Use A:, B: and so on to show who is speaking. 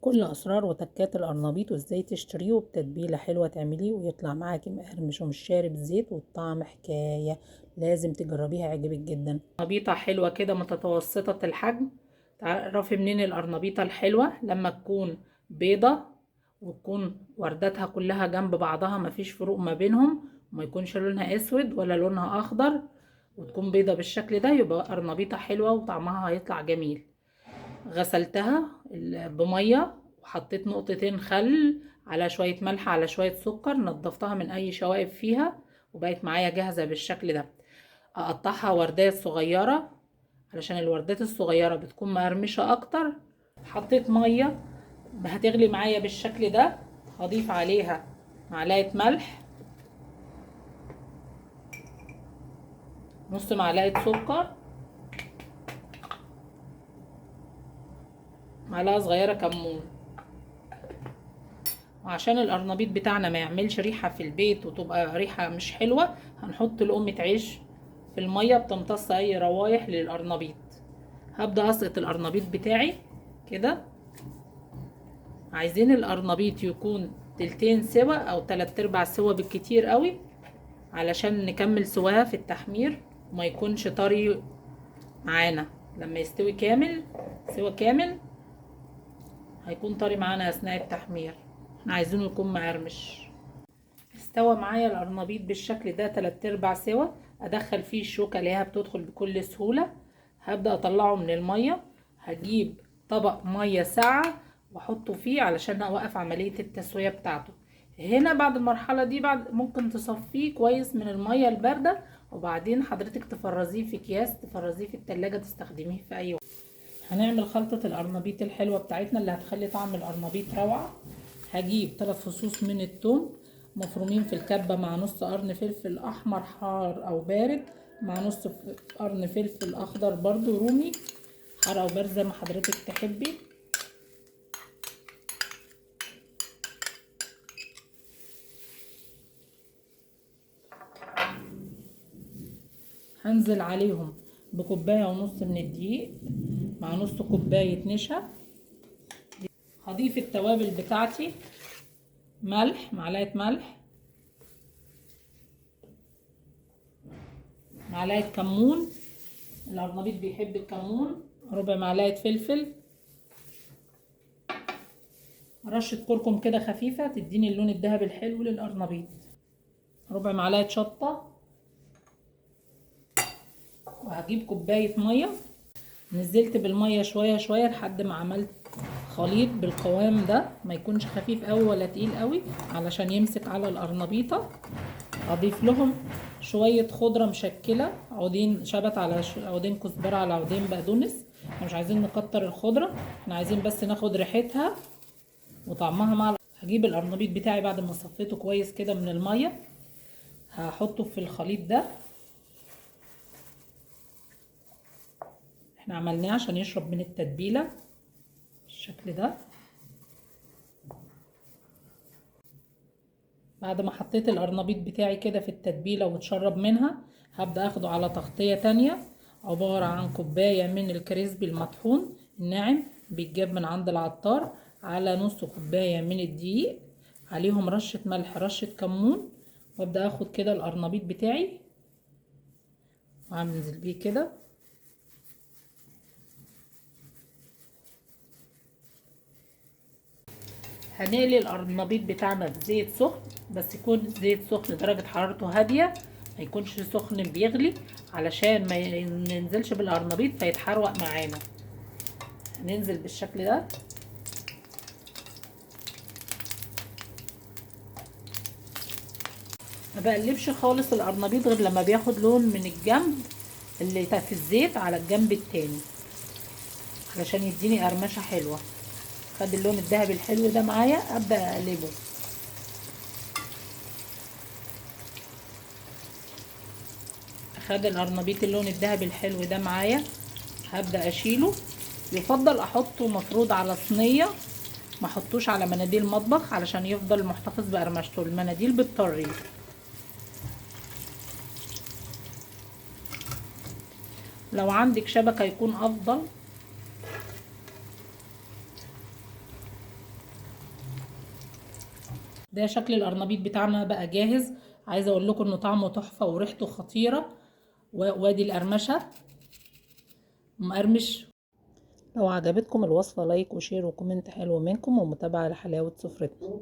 A: كل اسرار وتكات القرنبيط وازاي تشتريه وبتتبيله حلوه تعمليه ويطلع معاكي مقرمش ومش شارب زيت والطعم حكايه. لازم تجربيها، هيعجبك جدا. قرنبيطه حلوه كده متوسطه الحجم. تعرفي منين القرنبيطه الحلوه؟ لما تكون بيضه وتكون ورداتها كلها جنب بعضها، مفيش فروق ما بينهم، وما يكونش لونها اسود ولا لونها اخضر، وتكون بيضه بالشكل ده، يبقى قرنبيطه حلوه وطعمها هيطلع جميل. غسلتها بميه وحطيت نقطتين خل على شويه ملح على شويه سكر، نضفتها من اي شوائب فيها وبقت معايا جاهزه بالشكل ده. اقطعها وردات صغيره علشان الوردات الصغيره بتكون مقرمشه اكتر. حطيت ميه هتغلي معايا بالشكل ده، هضيف عليها معلقه ملح، نص معلقه سكر، معلقه صغيره كمون. وعشان القرنبيط بتاعنا ما يعملش ريحة في البيت وتبقى ريحة مش حلوة، هنحط لقمة عيش في المية بتمتص اي روايح للقرنبيط. هبدأ اسقط القرنبيط بتاعي كده. عايزين القرنبيط يكون تلتين سوا او 3/4 سوا بالكتير قوي، علشان نكمل سواها في التحمير وما يكونش طري معانا. لما يستوي كامل سوا كامل هيكون طري معانا اثناء التحمير، احنا عايزينه يكون مقرمش. استوى معايا القرنبيط بالشكل ده 3/4 سوا. ادخل فيه الشوكه الاقيها بتدخل بكل سهوله. هبدا اطلعه من الميه، هجيب طبق ميه ساقعه واحطه فيه علشان اوقف عمليه التسويه بتاعته. هنا بعد المرحله دي بعد ممكن تصفيه كويس من الميه البارده، وبعدين حضرتك تفرزيه في اكياس، تفرزيه في التلاجة، تستخدميه في اي وقت. هنعمل خلطه القرنبيط الحلوه بتاعتنا اللي هتخلي طعم القرنبيط روعه. هجيب 3 فصوص من الثوم مفرومين في الكبة، مع نص قرن فلفل احمر حار او بارد، مع نص قرن فلفل اخضر برضو رومي حار او بارد زي ما حضرتك تحبي. هنزل عليهم بكوباية ونص من الدقيق مع نص كوباية نشا. هضيف التوابل بتاعتي، ملح، معلقة ملح، معلقة كمون، القرنبيط بيحب الكمون، ربع معلقة فلفل، رشة كركم كده خفيفة تديني اللون الذهبي الحلو للقرنبيط، ربع معلقة شطة. وهجيب كوباية مية، نزلت بالمية شوية شوية لحد ما عملت خليط بالقوام ده، ما يكونش خفيف قوي ولا تقيل قوي علشان يمسك على القرنبيطة. اضيف لهم شوية خضرة مشكلة، عودين شبت على عودين كزبرة على عودين بقدونس. احنا مش عايزين نكتر الخضرة، احنا عايزين بس ناخد ريحتها وطعمها مع هجيب القرنبيط بتاعي بعد ما صفيته كويس كده من المية، هحطه في الخليط ده. احنا عملناه عشان يشرب من التتبيلة بالشكل ده. بعد ما حطيت القرنبيط بتاعي كده في التتبيلة وتشرب منها، هبدأ اخده على تغطية تانية، عبارة عن كوباية من الكريسبي المطحون الناعم بيتجاب من عند العطار، على نص كوباية من الدقيق، عليهم رشة ملح رشة كمون. وابدأ اخد كده القرنبيط بتاعي وانزل بيه كده. هنقلي القرنبيط بتاعنا في زيت سخن، بس يكون زيت سخن درجة حرارته هادية، ما يكونش سخن بيغلي علشان ما ننزلش بالقرنبيط فيتحرق معانا. هننزل بالشكل ده. ما بقلبش خالص القرنبيط غير لما بياخد لون من الجنب اللي في الزيت على الجنب التاني علشان يديني قرمشة حلوة. خد اللون الذهبي الحلو ده معايا، ابدأ اقلبه. خد القرنبيط اللون الذهبي الحلو ده معايا، هبدأ اشيله. يفضل احطه مفروض على صينية، ما احطوش على مناديل مطبخ علشان يفضل محتفظ بقرمشته، المناديل بتطري. لو عندك شبكة يكون افضل. ده شكل القرنبيط بتاعنا بقى جاهز. عايزه اقول لكم انه طعمه تحفه وريحته خطيره. وادي القرمشه مقرمش. لو عجبتكم الوصفه لايك وشير وكومنت حلو منكم، ومتابعه لحلاوه سفرتنا.